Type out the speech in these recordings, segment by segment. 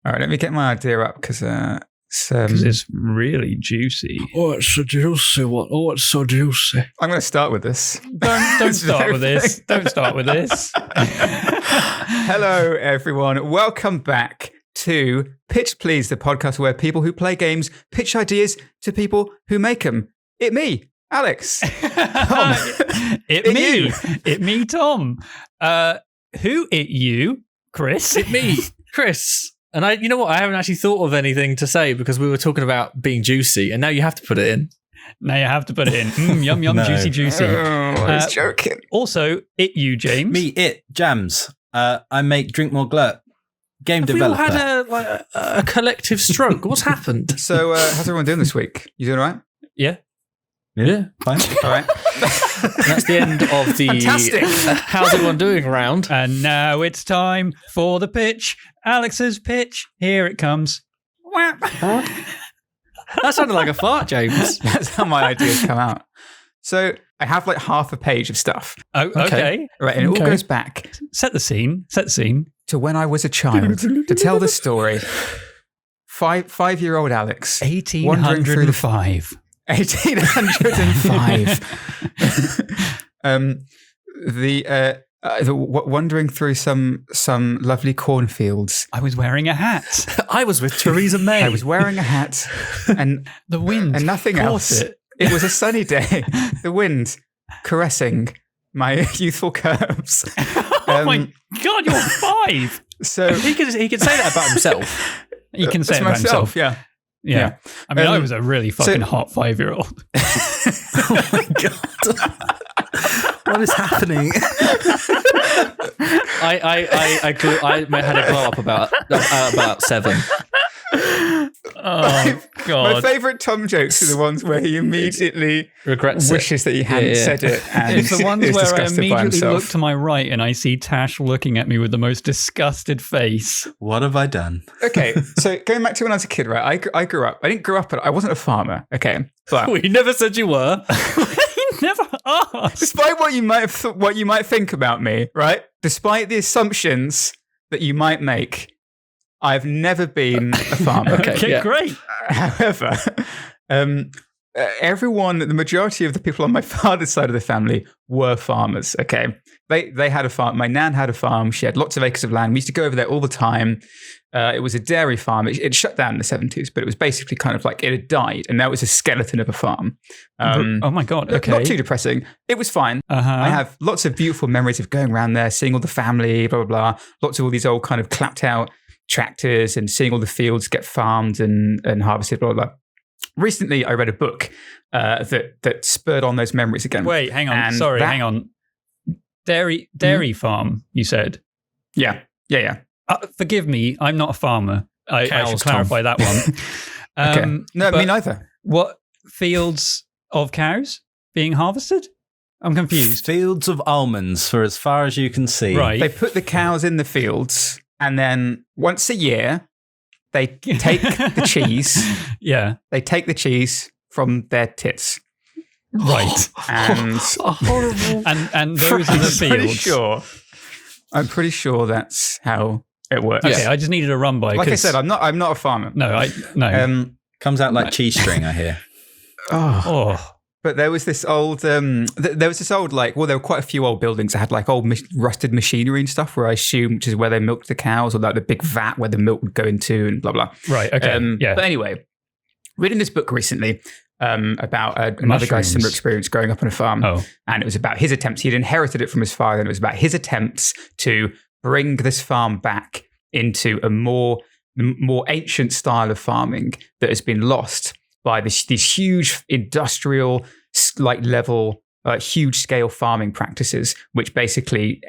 All right, let me get my idea up because it's really juicy. Oh, it's so juicy. Oh, it's so juicy. I'm going to start with this. Don't start with this. Don't start with this. Hello, everyone. Welcome back to Pitch Please, the podcast where people who play games pitch ideas to people who make them. It me, Alex. Tom. It me, Tom. Who it you, Chris? It me, Chris. And you know what? I haven't actually thought of anything to say because we were talking about being juicy, and now you have to put it in. Now you have to put it in. Yum, yum, No. juicy. Oh, I was joking. Also, it you, James. Me, Jams. I make Drink More Glurt. Game developer. We all had a collective stroke. What's happened? So, how's everyone doing this week? You doing all right? Yeah. Yeah, fine. All right. That's the end of the Fantastic. How's everyone doing round. And now it's time for the pitch. Alex's pitch. Here it comes. That sounded like a fart, James. That's how my ideas come out. So, I have like half a page of stuff. Oh, okay. Right, and it all goes back Set the scene. to when I was a child to tell the story. Five-year-old Alex. 1805. 1805. Wandering through some lovely cornfields. I was wearing a hat. I was with Theresa May. I was wearing a hat and The wind and nothing caught else. It was a sunny day. The wind caressing my youthful curves. Oh my God, you're 5. So he can say that about himself. He can say that's it about himself. Yeah. Yeah. I mean, I was a really fucking hot 5-year-old. Oh my God. What is happening? I had a glow up about 7. Oh, God. My favourite Tom jokes are the ones where he immediately Regrets it. wishes that he hadn't said it. And It's the ones is where I disgusted by immediately himself. look to my right and I see Tash looking at me with the most disgusted face. What have I done? Okay, so going back to when I was a kid, right? I grew up. I didn't grow up. I wasn't a farmer. Okay, but We never said you were. He never asked. despite what you might have what you might think about me, right? Despite the assumptions that you might make, I've never been a farmer. Okay, yeah. Great. However, everyone, the majority of the people on my father's side of the family were farmers. Okay, they had a farm. My nan had a farm. She had lots of acres of land. We used to go over there all the time. It was a dairy farm. It shut down in the 70s, but it was basically kind of like it had died, and that was a skeleton of a farm. Oh my God. Okay. Not too depressing. It was fine. Uh-huh. I have lots of beautiful memories of going around there, seeing all the family, blah, blah, blah. Lots of all these old kind of clapped out tractors and seeing all the fields get farmed and harvested, blah, blah, blah. Recently, I read a book that spurred on those memories again. Wait, hang on. And Sorry, hang on. Dairy farm, you said? Yeah. Forgive me, I'm not a farmer. I Cows, should clarify that one. Okay. No, but me neither. What fields of cows being harvested? I'm confused. Fields of almonds for as far as you can see. Right. They put the cows in the fields, and then once a year, they take the cheese. Yeah. They take the cheese from their tits. Right. And Horrible. and those are the fields. I'm pretty sure that's how it works. Okay, I just needed a run by. Like I 'cause- said, I'm not a farmer. No. Comes out like cheese string, I hear. Oh. But there was this old, there were quite a few old buildings that had like old rusted machinery and stuff where I assume, which is where they milked the cows, or like the big vat where the milk would go into and blah, blah. Right, okay, yeah. But anyway, reading this book recently about another guy's similar experience growing up on a farm. Oh. And it was about his attempts. He'd inherited it from his father, and it was about his attempts to bring this farm back into a more ancient style of farming that has been lost by these huge industrial level, huge scale farming practices, which basically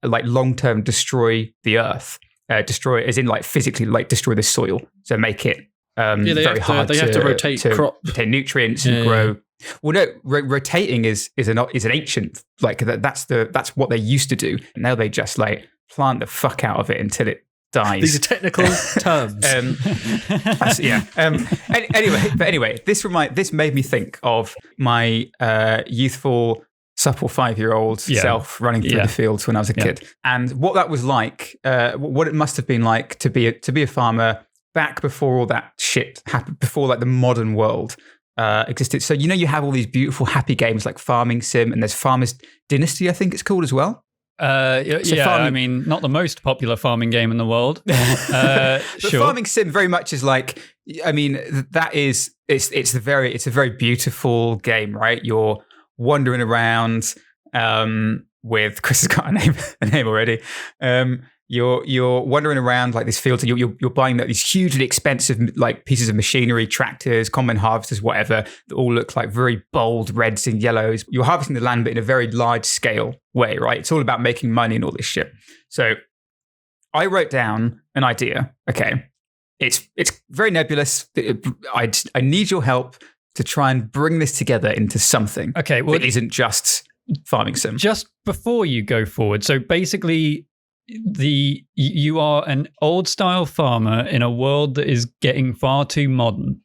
long-term destroy the earth, destroy as in like physically destroy the soil, so make it very hard. They have to rotate crop, rotate nutrients and grow. Well, no, rotating is an ancient that's what they used to do. And now they just plant the fuck out of it until it dies. These are technical terms. Anyway, this made me think of my youthful supple 5-year-old self running through the fields when I was a kid. And what that was like, what it must have been like to be a farmer back before all that shit happened, before like the modern world existed. So, you have all these beautiful, happy games like Farming Sim, and there's Farmer's Dynasty, I think it's called as well. I mean, not the most popular farming game in the world. But Sure. Farming Sim very much is like, I mean, that is, it's a very beautiful game, right? You're wandering around with, Chris has got a name already. You're wandering around like this field. You're buying these hugely expensive like pieces of machinery, tractors, combine harvesters, whatever, that all look like very bold reds and yellows. You're harvesting the land, but in a very large scale way, right? It's all about making money and all this shit. So I wrote down an idea. Okay, it's very nebulous. I need your help to try and bring this together into something. Okay, well, that isn't just Farming Sim. Just before you go forward, so basically, you are an old style farmer in a world that is getting far too modern,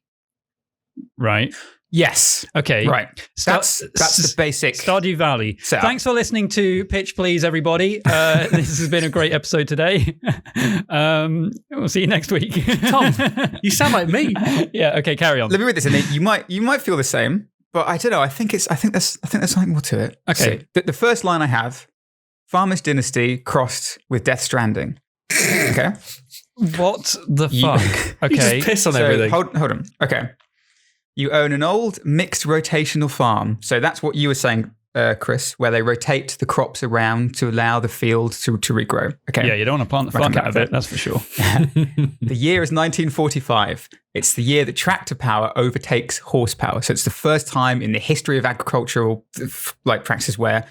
right? Yes. Okay. Right. That's the basic Stardew Valley. setup. Thanks for listening to Pitch Please, everybody. This has been a great episode today. We'll see you next week. Tom, you sound like me. Yeah. Okay. Carry on. Let me read this, and you might feel the same, but I don't know. I think there's something more to it. Okay. So, the first line I have: Farmer's Dynasty crossed with Death Stranding. Okay. What the fuck? You Okay. just piss on So everything. hold on. Okay. You own an old mixed rotational farm. So that's what you were saying, Chris, where they rotate the crops around to allow the field to regrow. Okay. Yeah, you don't want to plant the fuck out of it, that's for sure. The year is 1945. It's the year that tractor power overtakes horsepower. So it's the first time in the history of agricultural like practices where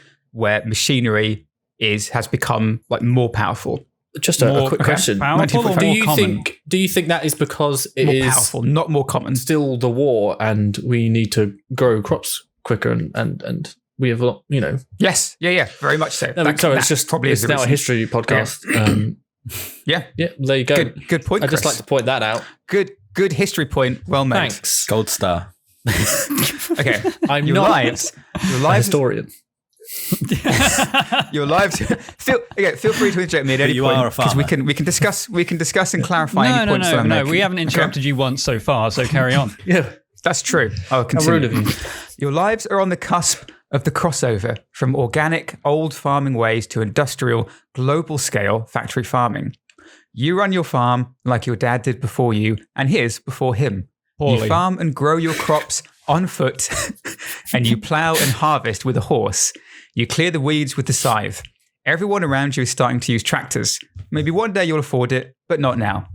machinery has become like more powerful. Just a quick question. Powerful or Do more you common? think that is because it More is powerful, not more common. still the war and we need to grow crops quicker and we have a lot, Yes. Yeah. Very much so. No, sorry, it's just probably it's is the now a reason. history podcast. Yeah. Yeah, there you go. Good point, I'd just Chris. like to point that out. Good history point. Well made. Thanks. Gold star. Okay. I'm Your not lives. a historian. Your lives. Feel free to interject me at any You point are a because we farmer. can discuss and clarify any points that I'm No. making. We haven't interrupted you once so far, so carry on. Yeah. That's true. I'll How continue. rude of you. Your lives are on the cusp of the crossover from organic, old farming ways to industrial, global scale factory farming. You run your farm like your dad did before you and his before him. Poorly. You farm and grow your crops on foot and you plow and harvest with a horse. You clear the weeds with the scythe. Everyone around you is starting to use tractors. Maybe one day you'll afford it, but not now.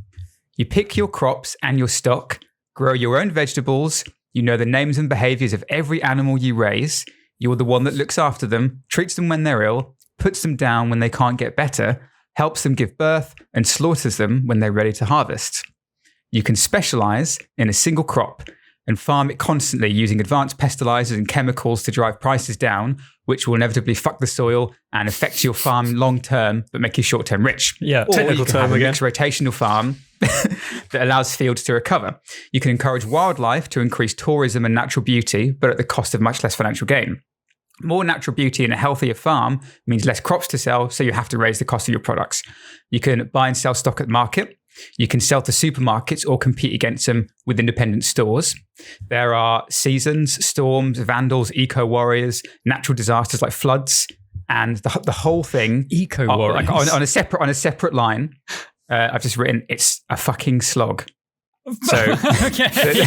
You pick your crops and your stock, grow your own vegetables. You know the names and behaviors of every animal you raise. You're the one that looks after them, treats them when they're ill, puts them down when they can't get better, helps them give birth, and slaughters them when they're ready to harvest. You can specialize in a single crop and farm it constantly using advanced pesticides and chemicals to drive prices down, which will inevitably fuck the soil and affect your farm long term, but make you short term rich. Yeah. Or Technical you can term have a again. mixed rotational farm that allows fields to recover. You can encourage wildlife to increase tourism and natural beauty, but at the cost of much less financial gain. More natural beauty in a healthier farm means less crops to sell, so you have to raise the cost of your products. You can buy and sell stock at market. You can sell to supermarkets or compete against them with independent stores. There are seasons, storms, vandals, eco-warriors, natural disasters like floods, and the whole thing Eco-warriors. like on a separate line. I've just written it's a fucking slog. So Okay.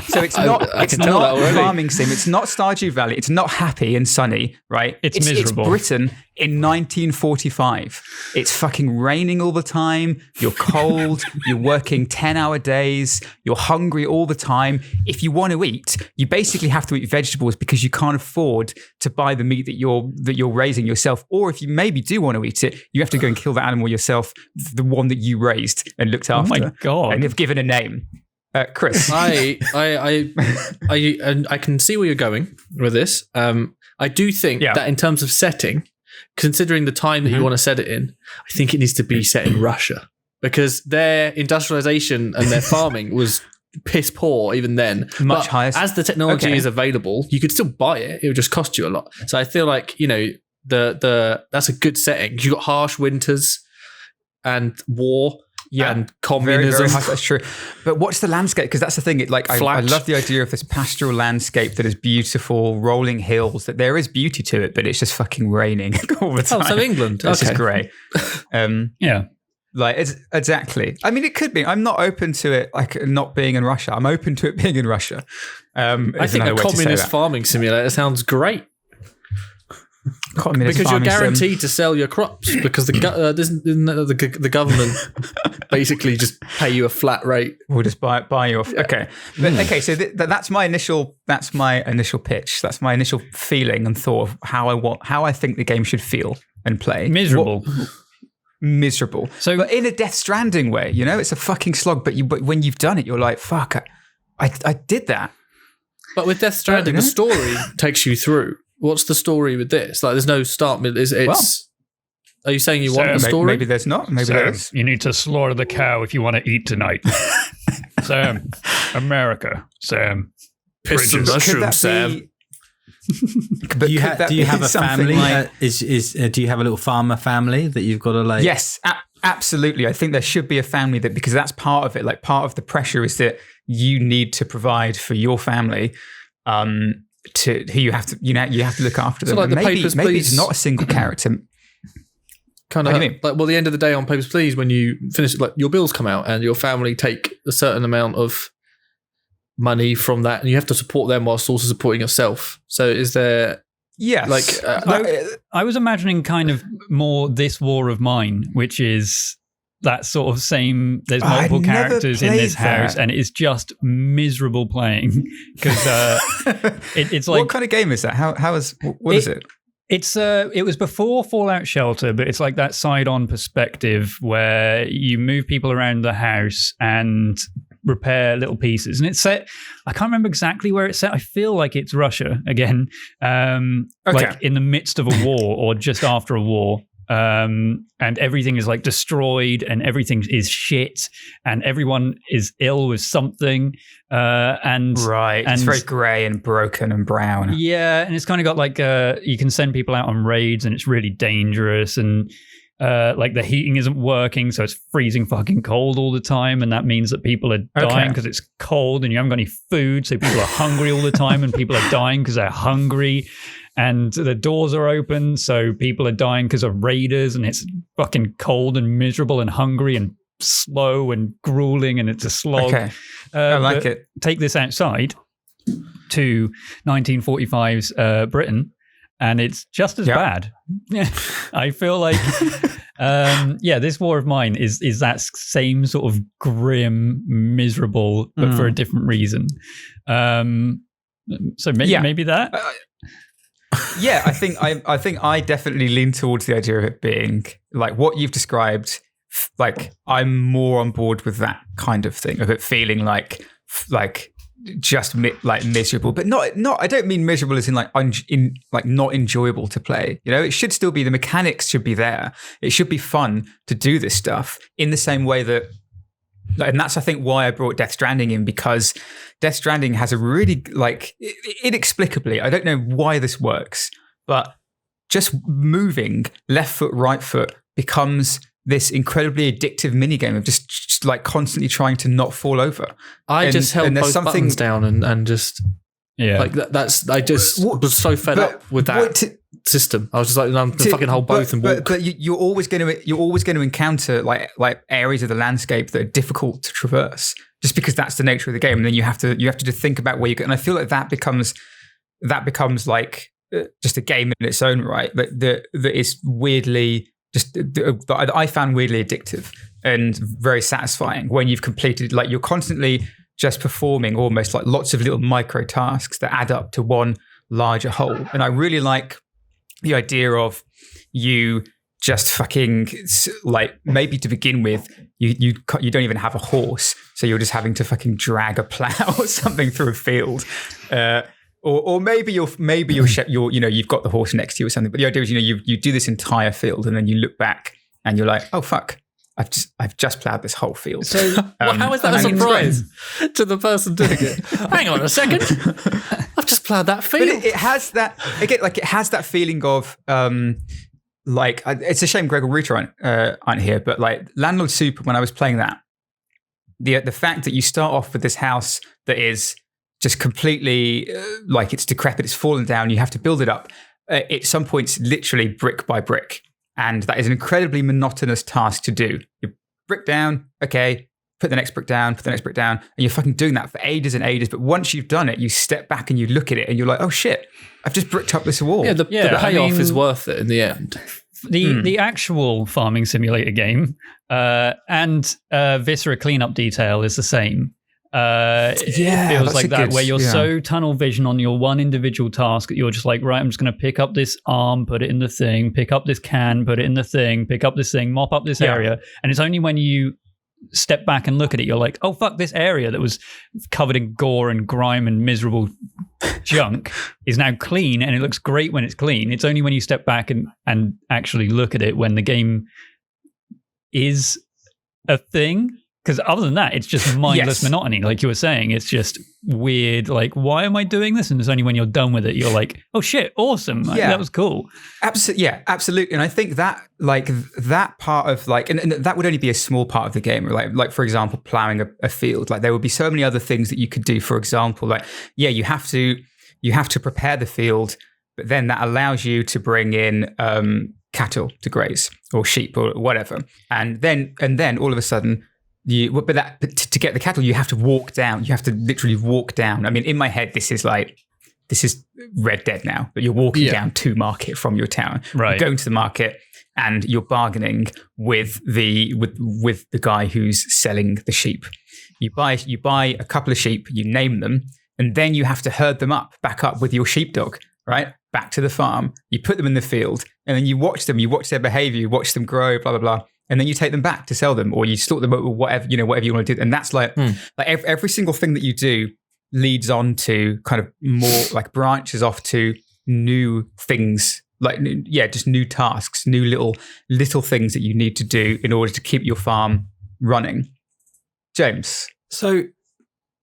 So it's I not can tell that already. Farming Sim. It's not Stardew Valley. It's not happy and sunny, right? It's miserable. It's Britain in 1945. It's fucking raining all the time. You're cold. You're working 10-hour days. You're hungry all the time. If you want to eat, you basically have to eat vegetables because you can't afford to buy the meat that you're raising yourself. Or if you maybe do want to eat it, you have to go and kill the animal yourself, the one that you raised and looked Oh after. my God. And you've given a name. Chris. I can see where you're going with this. I do think that in terms of setting, considering the time that you want to set it in, I think it needs to be set in Russia because their industrialization and their farming was piss poor even then. Much But higher. as the technology Okay. is available, you could still buy it. It would just cost you a lot. So I feel like, that's a good setting. You got harsh winters and war and communism. Very high. That's true. But what's the landscape? Because that's the thing. I love the idea of this pastoral landscape that is beautiful, rolling hills. That there is beauty to it, but it's just fucking raining all the time. Oh, so England. This is Okay. great. Yeah. It's exactly. I mean, it could be. I'm not open to it, like not being in Russia. I'm open to it being in Russia. I think a communist farming simulator sounds great. Communist because you're farming sim. guaranteed to sell your crops because the government basically just pay you a flat rate. We'll just buy you off. Okay, but okay. So that's my initial pitch. That's my initial feeling and thought of how I think the game should feel and play. Miserable. Miserable. So, but in a Death Stranding way, it's a fucking slog. But when you've done it, you're like, fuck, I did that. But with Death Stranding, the story takes you through. What's the story with this? Like, there's no start. Are you saying you want a story? Maybe there's not. Maybe there is. You need to slaughter the cow if you want to eat tonight. Sam, America. Sam, piss some mushrooms, Sam. Do you have a family? Do you have a little farmer family that you've got to like? Yes, absolutely. I think there should be a family because that's part of it. Like part of the pressure is that you need to provide for your family. To who you have to look after them. So like the maybe Papers, maybe Please. it's not a single character. Kind of like, well, the end of the day on Papers, Please, when you finish it, like your bills come out and your family take a certain amount of money from that, and you have to support them whilst also supporting yourself. So is there? Yes. I was imagining kind of more This War of Mine, which is that sort of same. There's multiple characters in this house, and it's just miserable playing because it's like. What kind of game is that? What is it? It was before Fallout Shelter, but it's like that side-on perspective where you move people around the house and repair little pieces. And it's set, I can't remember exactly where it's set. I feel like it's Russia again, like in the midst of a war or just after a war. And everything is like destroyed and everything is shit and everyone is ill with something. And it's very grey and broken and brown. Yeah, and it's kind of got like you can send people out on raids and it's really dangerous and like the heating isn't working, so it's freezing fucking cold all the time, and that means that people are dying because it's cold and you haven't got any food, so people are hungry all the time and people are dying because they're hungry. And the doors are open, so people are dying because of raiders, and it's fucking cold and miserable and hungry and slow and grueling, and it's a slog. Okay. I like it. Take this outside to 1945's Britain, and it's just as bad. I feel like, this War of Mine is that same sort of grim, miserable, but for a different reason. So maybe that. Yeah, I think I definitely lean towards the idea of it being like what you've described. Like I'm more on board with that kind of thing, of it feeling like just miserable, but not. I don't mean miserable as in not enjoyable to play. It should still be, the mechanics should be there. It should be fun to do this stuff in the same way that. And that's, I think, why I brought Death Stranding in, because Death Stranding has a really, inexplicably, I don't know why this works, but just moving left foot, right foot becomes this incredibly addictive minigame of just constantly trying to not fall over. I just held both buttons down and just... Yeah, like that's. I just was so fed up with that system. I was just like, I'm gonna fucking hold both and walk. But you're always going to encounter like areas of the landscape that are difficult to traverse, just because that's the nature of the game. And then you have to just think about where you go. And I feel like that becomes like just a game in its own right. That is weirdly that I found weirdly addictive and very satisfying when you've completed. Like you're constantly just performing almost like lots of little micro tasks that add up to one larger whole. And I really like the idea of you just fucking maybe to begin with, you don't even have a horse. So you're just having to fucking drag a plow or something through a field. Or maybe you've got the horse next to you or something. But the idea is, you do this entire field and then you look back and you're like, oh fuck, I've just ploughed this whole field. So how is that a surprise to the person doing it? Hang on a second, I've just ploughed that field. But it has that again, like it has that feeling of it's a shame Greg or Rita aren't here, but like Landlord Super, when I was playing that, the fact that you start off with this house that is just completely like it's decrepit, it's fallen down, you have to build it up at some points, literally brick by brick. And that is an incredibly monotonous task to do. You brick down, okay, put the next brick down, and you're fucking doing that for ages and ages. But once you've done it, you step back and you look at it and you're like, oh shit, I've just bricked up this wall. Yeah, the payoff is worth it in the end. The actual farming simulator game and Viscera cleanup detail is the same. It feels like that, where you're so tunnel vision on your one individual task that you're just like, right, I'm just going to pick up this arm, put it in the thing, pick up this can, put it in the thing, pick up this thing, mop up this area. And it's only when you step back and look at it, you're like, oh, fuck, this area that was covered in gore and grime and miserable junk is now clean, and it looks great when it's clean. It's only when you step back and actually look at it when the game is a thing. Because other than that, it's just mindless monotony. Like you were saying, it's just weird. Like, why am I doing this? And it's only when you're done with it, you're like, oh shit, awesome. Like, that was cool. Absolutely. And I think that that part of and that would only be a small part of the game. Like for example, plowing a field. Like there would be so many other things that you could do. For example, you have to prepare the field, but then that allows you to bring in cattle to graze or sheep or whatever. And then all of a sudden, to get the cattle, you have to walk down. You have to literally walk down. I mean, in my head, this is Red Dead now, but you're walking down to market from your town. Right. You're going to the market and you're bargaining with the guy who's selling the sheep. You buy a couple of sheep, you name them, and then you have to herd them back up with your sheepdog, right? Back to the farm. You put them in the field, and then you watch them. You watch their behavior. You watch them grow. Blah blah blah. And then you take them back to sell them, or you sort them, or whatever you want to do. And that's like every single thing that you do leads on to kind of more like branches off to new things, just new tasks, new little things that you need to do in order to keep your farm running. James, so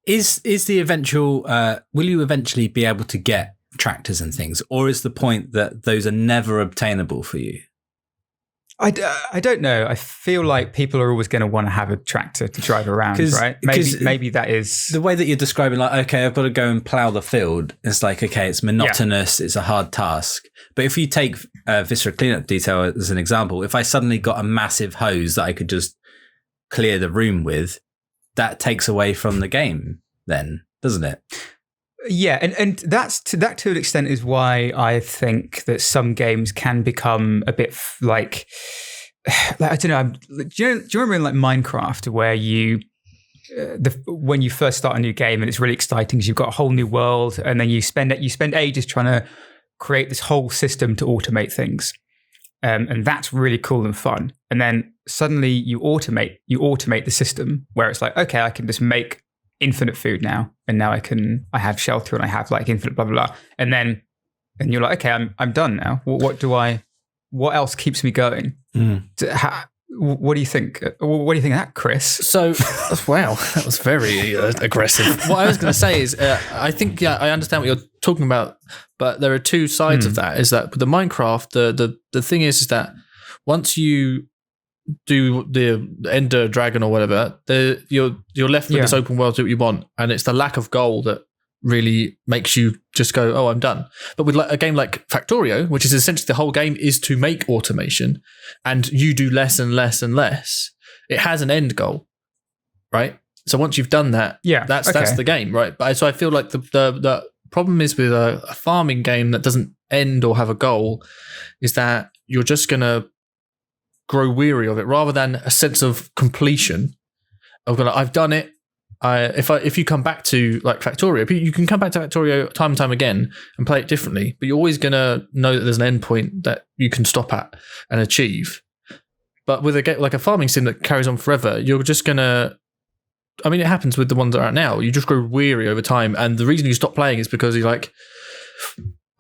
is the eventual? Will you eventually be able to get tractors and things, or is the point that those are never obtainable for you? I don't know. I feel like people are always going to want to have a tractor to drive around, right? Maybe that is... The way that you're describing, like, okay, I've got to go and plough the field. It's like, okay, it's monotonous. It's a hard task. But if you take Viscera cleanup detail as an example, if I suddenly got a massive hose that I could just clear the room with, that takes away from the game then, doesn't it? Yeah, and that to an extent is why I think that some games can become a bit like I don't know. Do you remember in like Minecraft where when you first start a new game and it's really exciting because you've got a whole new world, and then you spend ages trying to create this whole system to automate things, and that's really cool and fun. And then suddenly you automate the system where it's like, okay, I can just make infinite food now, and now I have shelter and I have like infinite blah blah blah, and you're like, okay, I'm done now. What else keeps me going? What do you think? What do you think of that, Chris? So, wow, that was very aggressive. What I was going to say is, I think I understand what you're talking about, but there are two sides of that. Is that with the Minecraft, the thing is that once you do the Ender Dragon or whatever, you're left with this open world to do what you want, and it's the lack of goal that really makes you just go, oh, I'm done. But with a game like Factorio, which is essentially the whole game is to make automation, and you do less and less and less, it has an end goal, right? So once you've done that, that's the game, right? But so I feel like the problem is with a farming game that doesn't end or have a goal is that you're just gonna grow weary of it, rather than a sense of completion of I've done it. If you come back to like Factorio, you can come back to Factorio time and time again and play it differently, but you're always going to know that there's an end point that you can stop at and achieve. But with a farming sim that carries on forever, you're just going to, I mean, it happens with the ones that are out now. You just grow weary over time. And the reason you stop playing is because you're like,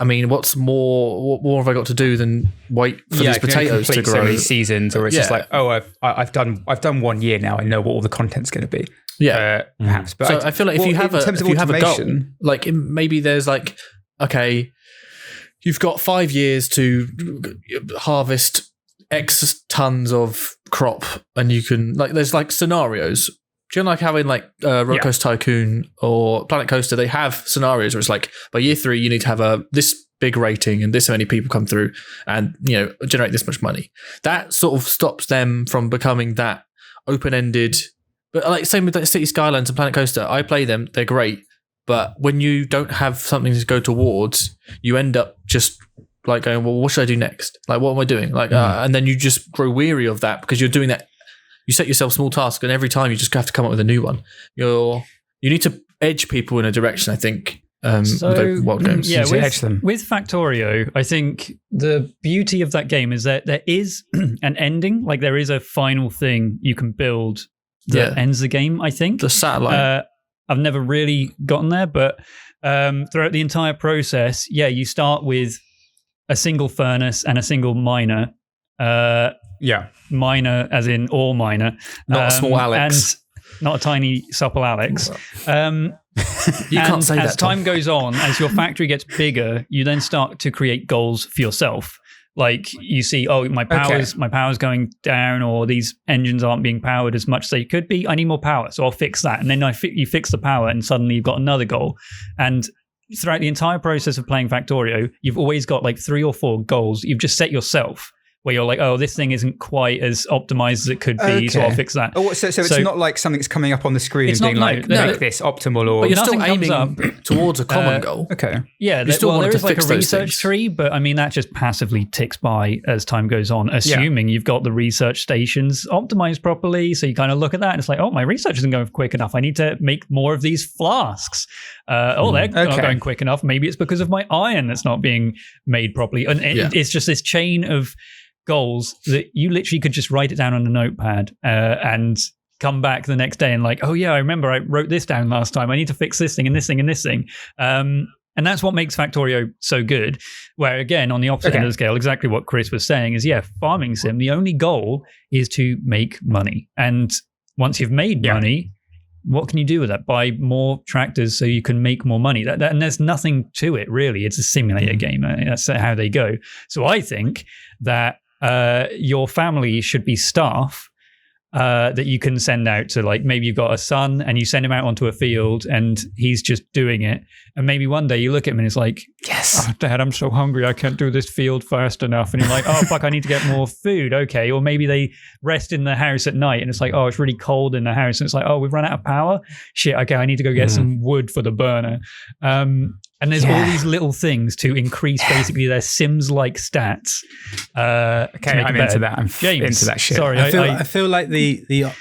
I mean, what more have I got to do than wait for these potatoes to grow? So many seasons, or it's just like, I've done 1 year now. I know what all the content's going to be. Yeah, perhaps. But so I feel like if you have a goal, like maybe there's like, okay, you've got 5 years to harvest X tons of crop, and you can like there's like scenarios. Do you know, like having like Roller Coaster Tycoon or Planet Coaster? They have scenarios where it's like by year 3 you need to have this big rating and this many people come through and generate this much money. That sort of stops them from becoming that open-ended. But like same with like City Skylines and Planet Coaster, I play them; they're great. But when you don't have something to go towards, you end up just like going, well, what should I do next? Like, what am I doing? Like, and then you just grow weary of that because you're doing that. You set yourself small tasks, and every time you just have to come up with a new one. You need to edge people in a direction, I think. With wild games. Yeah, with Factorio, I think the beauty of that game is that there is an ending. Like there is a final thing you can build that ends the game. I think the satellite. I've never really gotten there, but throughout the entire process, you start with a single furnace and a single miner. Miner as in ore miner. Not a small Alex. And not a tiny supple Alex. You can't say that. As time goes on, as your factory gets bigger, you then start to create goals for yourself. Like you see, my power's going down, or these engines aren't being powered as much as they could be. I need more power, so I'll fix that. And then you fix the power, and suddenly you've got another goal. And throughout the entire process of playing Factorio, you've always got like 3 or 4 goals you've just set yourself, where you're like, this thing isn't quite as optimized as it could be, so I'll fix that. So it's not like something's coming up on the screen and being like, make this optimal, or... But you're still aiming towards a common goal. Okay. Yeah, there is like a research tree, but I mean, that just passively ticks by as time goes on, assuming you've got the research stations optimized properly, so you kind of look at that and it's like, my research isn't going quick enough. I need to make more of these flasks. They're not going quick enough. Maybe it's because of my iron that's not being made properly. And it's just this chain of goals that you literally could just write it down on a notepad and come back the next day and like, I remember I wrote this down last time. I need to fix this thing and this thing and this thing. And that's what makes Factorio so good. Where again, on the opposite end of the scale, exactly what Chris was saying is, farming sim, the only goal is to make money. And once you've made money, what can you do with that? Buy more tractors so you can make more money. And there's nothing to it, really. It's a simulator game. That's how they go. So I think that your family should be staff that you can send out to, like, maybe you've got a son and you send him out onto a field and he's just doing it. And maybe one day you look at him and it's like, yes, Dad, I'm so hungry. I can't do this field fast enough. And you're like, fuck, I need to get more food. Okay. Or maybe they rest in the house at night and it's like, it's really cold in the house. And it's like, we've run out of power. Shit. Okay. I need to go get some wood for the burner. And there's all these little things to increase basically their Sims-like stats. I'm into that. I'm into that shit. Sorry, I feel like the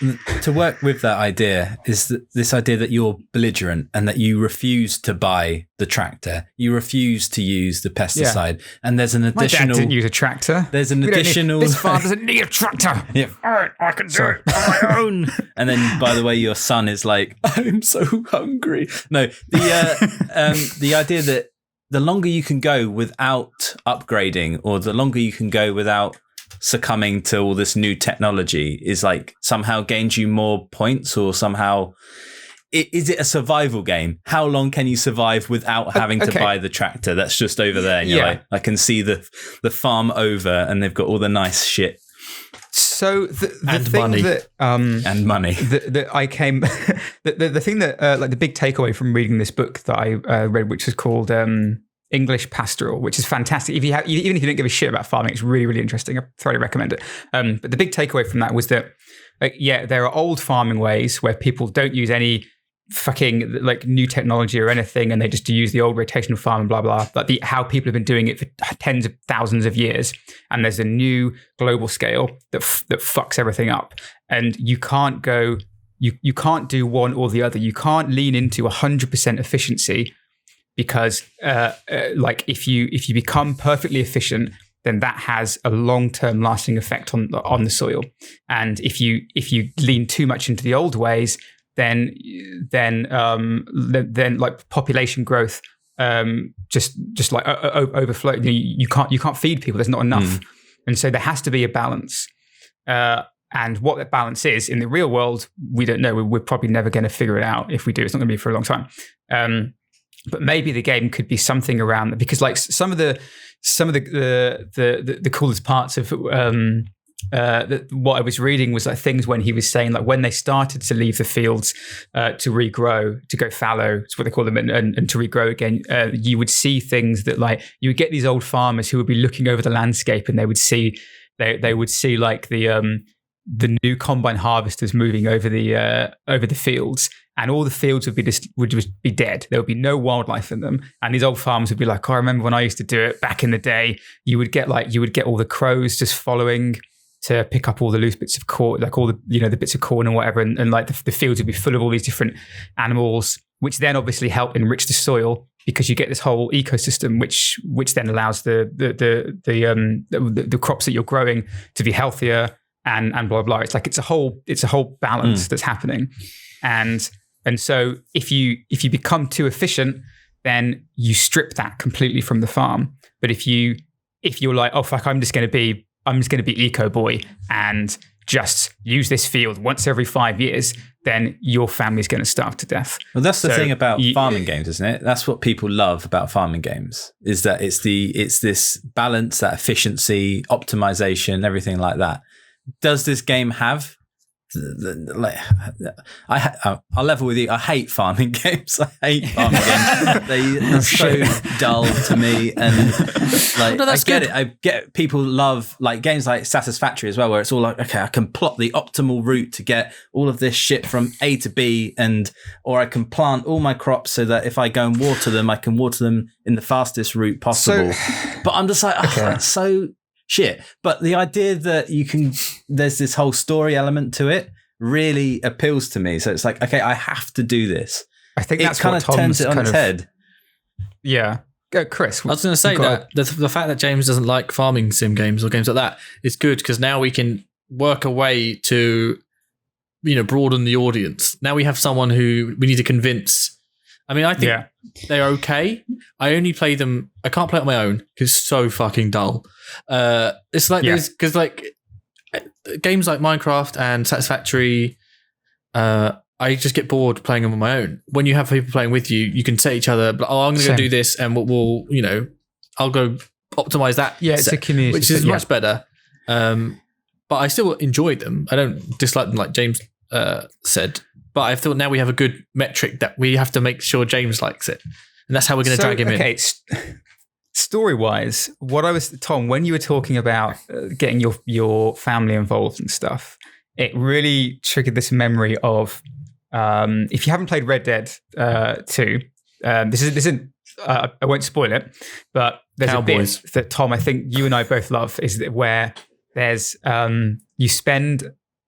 to work with that idea is this idea that you're belligerent and that you refuse to buy the tractor, you refuse to use the pesticide, and there's an additional. My dad didn't use a tractor. There's an additional. This farm doesn't need a tractor. Yeah. All right, I can do it on my own. And then, by the way, your son is like, I'm so hungry. No, the idea that the longer you can go without upgrading, or the longer you can go without succumbing to all this new technology, is like somehow gains you more points, or somehow. Is it a survival game? How long can you survive without having to buy the tractor that's just over there? And you're like, I can see the farm over, and they've got all the nice shit. So the thing money. And money. That I came, the thing that like the big takeaway from reading this book that I read, which is called English Pastoral, which is fantastic. Even if you don't give a shit about farming, it's really, really interesting. I thoroughly recommend it. But the big takeaway from that was that, there are old farming ways where people don't use any fucking like new technology or anything, and they just use the old rotational farm and blah blah. But how people have been doing it for tens of thousands of years, and there's a new global scale that fucks everything up, and you can't go, you can't do one or the other. You can't lean into 100% efficiency, because like if you become perfectly efficient, then that has a long-term lasting effect on the soil. And if you lean too much into the old ways, then like population growth just like overflow. You can't feed people. There's not enough, and so there has to be a balance. And what that balance is in the real world, we don't know. We're probably never going to figure it out. If we do, it's not going to be for a long time. But maybe the game could be something around that, because like some of the coolest parts of what I was reading was like things when he was saying like when they started to leave the fields to regrow, to go fallow, that's what they call them, and to regrow again, you would see things that like you would get these old farmers who would be looking over the landscape and they would see like the new combine harvesters moving over the fields, and all the fields would just be dead. There would be no wildlife in them, and these old farmers would be like, "Oh, I remember when I used to do it back in the day. You would get all the crows just following to pick up all the loose bits of corn, like all the the bits of corn and whatever, and like the fields would be full of all these different animals, which then obviously help enrich the soil." Because you get this whole ecosystem, which then allows the crops that you're growing to be healthier and blah blah. It's like it's a whole balance that's happening, and so if you become too efficient, then you strip that completely from the farm. But if you're like, oh fuck, I'm just going to be eco boy and just use this field once every 5 years, then your family's going to starve to death. Well, that's the thing about farming games, isn't it? That's what people love about farming games, is that it's this balance, that efficiency, optimization, everything like that. Does this game have? I'll level with you. I hate farming games. They're so dull to me, and like I get it. I get people love like games like Satisfactory as well, where it's all like, okay, I can plot the optimal route to get all of this shit from A to B, or I can plant all my crops so that if I go and water them, I can water them in the fastest route possible. But I'm just like, that's so shit. But the idea that there's this whole story element to it really appeals to me. So it's like, okay, I have to do this. I think that's kind of turns it on its head. Yeah. Chris. I was going to say that the fact that James doesn't like farming sim games or games like that is good, because now we can work a way to, broaden the audience. Now we have someone who we need to convince. I mean, I think they're okay. I only play them. I can't play it on my own because it's so fucking dull. It's like because like games like Minecraft and Satisfactory, I just get bored playing them on my own. When you have people playing with you, you can say each other, "Oh, I'm going to go do this," and we'll I'll go optimize that. Yeah, it's a community, which is much better. But I still enjoy them. I don't dislike them, like James said. But I thought now we have a good metric that we have to make sure James likes it. And that's how we're going to drag him in. Okay, story-wise, Tom, when you were talking about getting your family involved and stuff, it really triggered this memory of, if you haven't played Red Dead 2, this isn't I won't spoil it, but there's Cowboys. A bit that, Tom, I think you and I both love, is that where there's you spend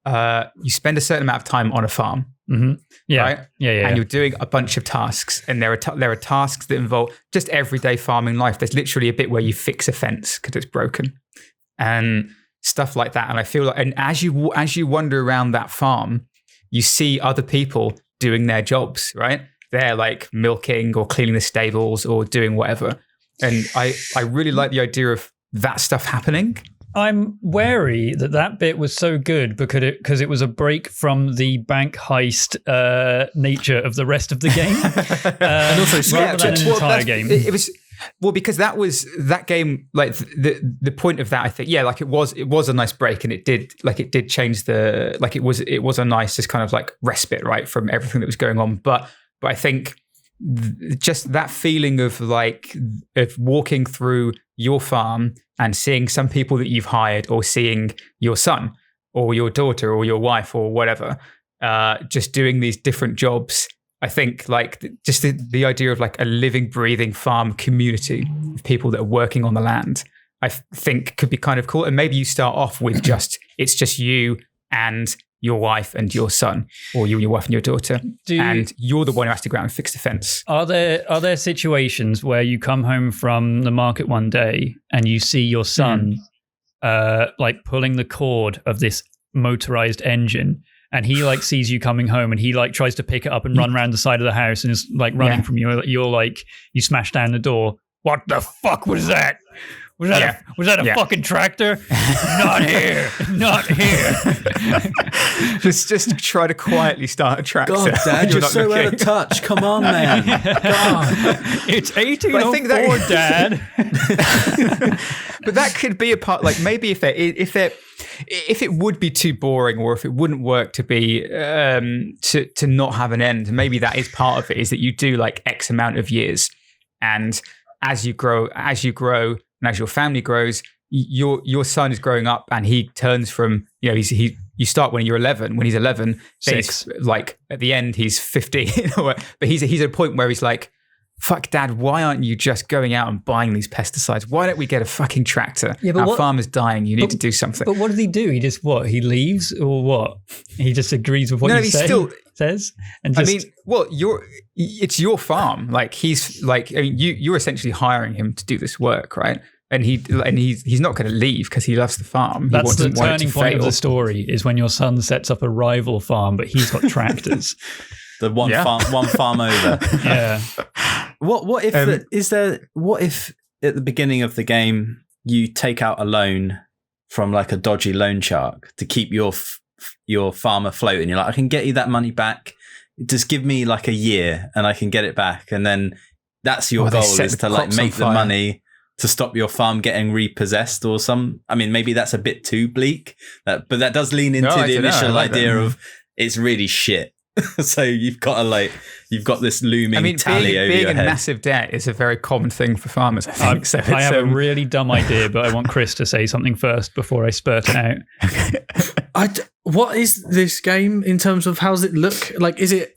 a certain amount of time on a farm. Mm-hmm. Yeah. Right? Yeah. And you're doing a bunch of tasks, and there are tasks that involve just everyday farming life. There's literally a bit where you fix a fence because it's broken, and stuff like that. And I feel like, and as you wander around that farm, you see other people doing their jobs. Right? They're like milking or cleaning the stables or doing whatever. And I really like the idea of that stuff happening. I'm wary that bit was so good because it was a break from the bank heist nature of the rest of the game, and also rather than an entire game. It was because that game, like the point of that, I think, like it was a nice break, and it did change it was a nice just kind of like respite, right, from everything that was going on. But I think just that feeling of walking through your farm and seeing some people that you've hired, or seeing your son or your daughter or your wife or whatever, just doing these different jobs. I think just the idea of like a living, breathing farm community of people that are working on the land, I think could be kind of cool. And maybe you start off with it's just you and your wife and your son, or you and your wife and your daughter, and you're the one who has to go out and fix the fence. Are there situations where you come home from the market one day and you see your son pulling the cord of this motorized engine, and he like sees you coming home, and he like tries to pick it up and run around the side of the house, and is like running from you. You're like, you smash down the door. What the fuck was that? Was that a fucking tractor? Not here. Not here. just try to quietly start a tractor. God, Dad, you're so out of touch. Come on, man. God. It's 1804, Dad. But that could be a part. Like maybe if it would be too boring, or if it wouldn't work to be to not have an end, maybe that is part of it. Is that you do like X amount of years, and as you grow, and as your family grows, your son is growing up, and he turns from, you start when you're 11. When he's 11, he's like at the end he's 15, but he's at a point where he's like, fuck, Dad, why aren't you just going out and buying these pesticides? Why don't we get a fucking tractor? Yeah, but our farm is dying. You need to do something. But what does he do? He just He leaves, or what? He just agrees with what you say? Says, and just, it's your farm. Like you're essentially hiring him to do this work, right? And he's not going to leave because he loves the farm. That's the turning point of the story, is when your son sets up a rival farm, but he's got tractors. The one farm over. Yeah. What if at the beginning of the game you take out a loan from like a dodgy loan shark to keep your farm afloat, and you're like, I can get you that money back. Just give me like a year and I can get it back. And then that's your goal, is to like make the money to stop your farm getting repossessed or maybe that's a bit too bleak, but that does lean into the initial idea of it's really shit. So you've got this looming tally over your head. Being in massive debt is a very common thing for farmers, I think. I have a really dumb idea, but I want Chris to say something first before I spurt it out. What is this game in terms of how does it look? Like, is it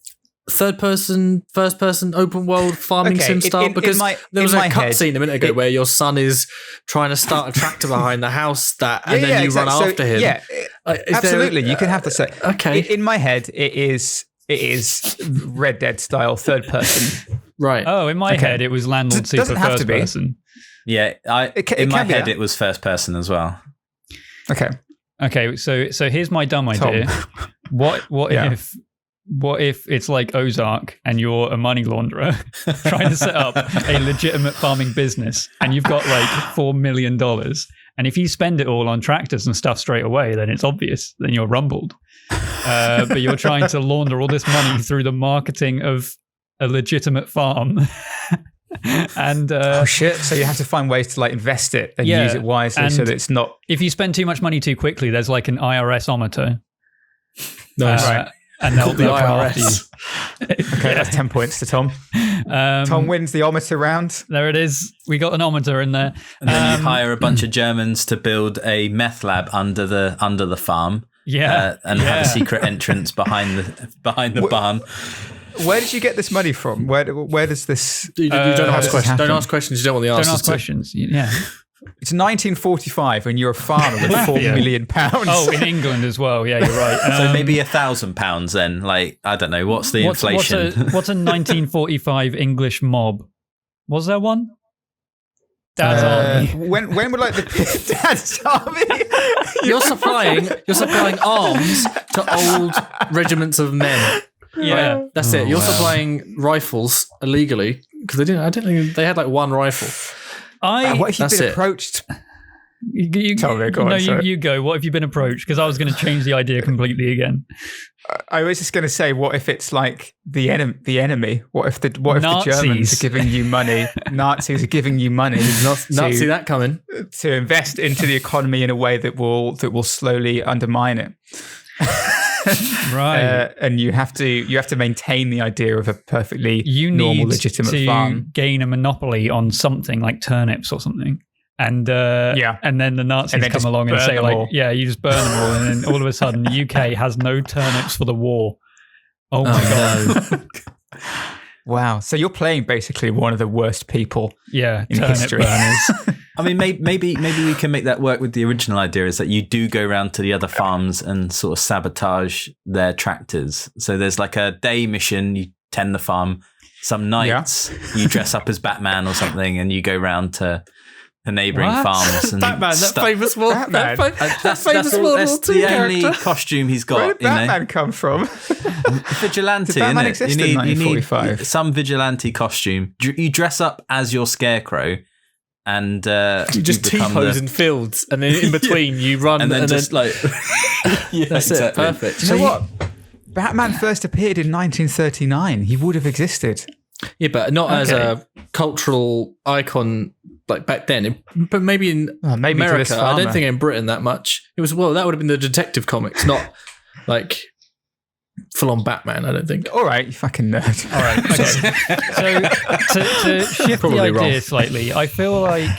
third person, first person, open world farming sim style? Because there was a cutscene a minute ago where your son is trying to start a tractor behind the house, and then you run after him. Yeah, absolutely. You can have to say. Okay. In my head, it is Red Dead style third person. Right. Oh, in my head, it was landlord super first person. Yeah, in my head, it was first person as well. Okay, so here's my dumb idea. What if it's like Ozark and you're a money launderer trying to set up a legitimate farming business, and you've got like $4 million, and if you spend it all on tractors and stuff straight away, then it's obvious, then you're rumbled. But you're trying to launder all this money through the marketing of a legitimate farm. And so you have to find ways to like invest it and use it wisely, so that it's not. If you spend too much money too quickly, there's like an IRS-ometer. Nice. Right. And they'll be IRS. Okay, that's 10 points to Tom. Tom wins the ometer round. There it is. We got an ometer in there. And then you hire a bunch of Germans to build a meth lab under the farm. Yeah. And have a secret entrance behind the barn. Where did you get this money from? Where does this? You don't ask questions. Don't ask questions. You don't want the answers. Don't ask questions. Yeah. It's 1945 and you're a farmer with £4 million. Oh, in England as well. Yeah, you're right. So maybe £1,000 then. Like, I don't know. What's the inflation? What's a 1945 English mob? Was there one? Dad's Army. When would like the Dad's Army? You're supplying arms to old regiments of men. Yeah, right? That's it. You're supplying rifles illegally because I didn't think they had like one rifle. What if you've been approached? You go. What have you been approached? Because I was going to change the idea completely again. I was just going to say, what if it's like the enemy? What if the Germans are giving you money? Nazis are giving you money. Not see that coming. To invest into the economy in a way that will slowly undermine it. Right. And you have to maintain the idea of a perfectly normal, legitimate farm. You gain a monopoly on something like turnips or something. And and then the Nazis come along and say like, you just burn them all, and then all of a sudden the UK has no turnips for the war. Oh my god! Wow! So you're playing basically one of the worst people, in history. I mean, maybe we can make that work with the original idea. Is that you do go around to the other farms and sort of sabotage their tractors. So there's like a day mission. You tend the farm. Some nights you dress up as Batman or something, and you go around to the neighbouring farms. And Batman, that famous one. Batman. That's the only costume he's got. Where did Batman come from? Vigilante. Did Batman exist in 1945? You need some vigilante costume. You dress up as your Scarecrow, and you just T-pose in fields, and then in between you run, and then just like that's it. Perfect. You know what? Batman first appeared in 1939. He would have existed. Yeah, but not as a cultural icon like back then. But maybe in America. I don't think in Britain that much. It was that would have been the detective comics, not like full on Batman. I don't think. All right, you fucking nerd. All right. Okay. So to shift the idea slightly, I feel like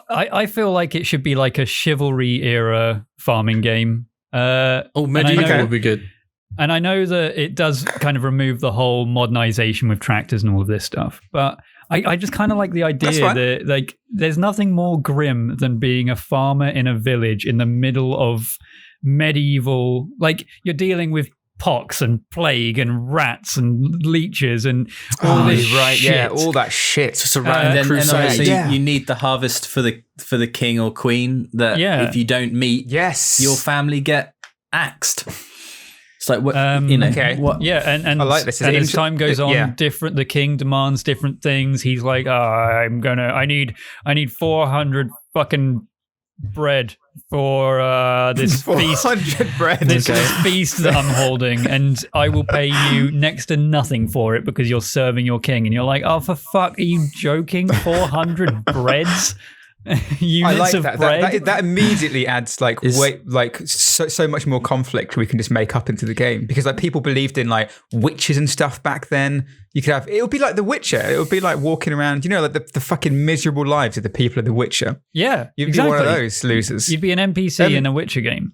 I feel like it should be like a chivalry era farming game. Medieval would be good. And I know that it does kind of remove the whole modernization with tractors and all of this stuff, but I just kind of like the idea that like there's nothing more grim than being a farmer in a village in the middle of medieval, like you're dealing with pox and plague and rats and leeches and all this shit. Yeah, all that shit. Just a rat and obviously you need the harvest for the king or queen that if you don't meet, your family get axed. It's like what what? Yeah, and I like this. And as time goes on, the king demands different things. He's like, I need 400 fucking bread for this feast. 400 bread. This feast that I'm holding, and I will pay you next to nothing for it because you're serving your king. And you're like, oh, for fuck, are you joking? 400 breads. I like that. That immediately adds so much more conflict we can just make up into the game, because like people believed in like witches and stuff back then. You could have, it would be like The Witcher. It would be like walking around, like the fucking miserable lives of the people of The Witcher. Yeah, you'd be one of those losers. You'd be an NPC in a Witcher game.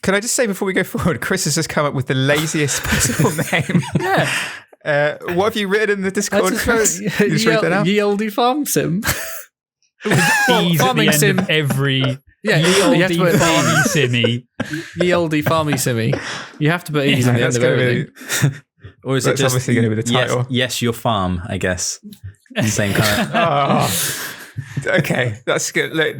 Can I just say before we go forward, Chris has just come up with the laziest possible name. Yeah. What have you written in the Discord, Chris? You just read that out? Ye Olde Farm Sim. Ease at the end of every ye olde farmy simmy. Ye olde farmy simmy. You have to put ease at the end of everything. Or is it just obviously going to be the title? Yes, your farm, I guess. Same kind of. Okay, that's good. Look,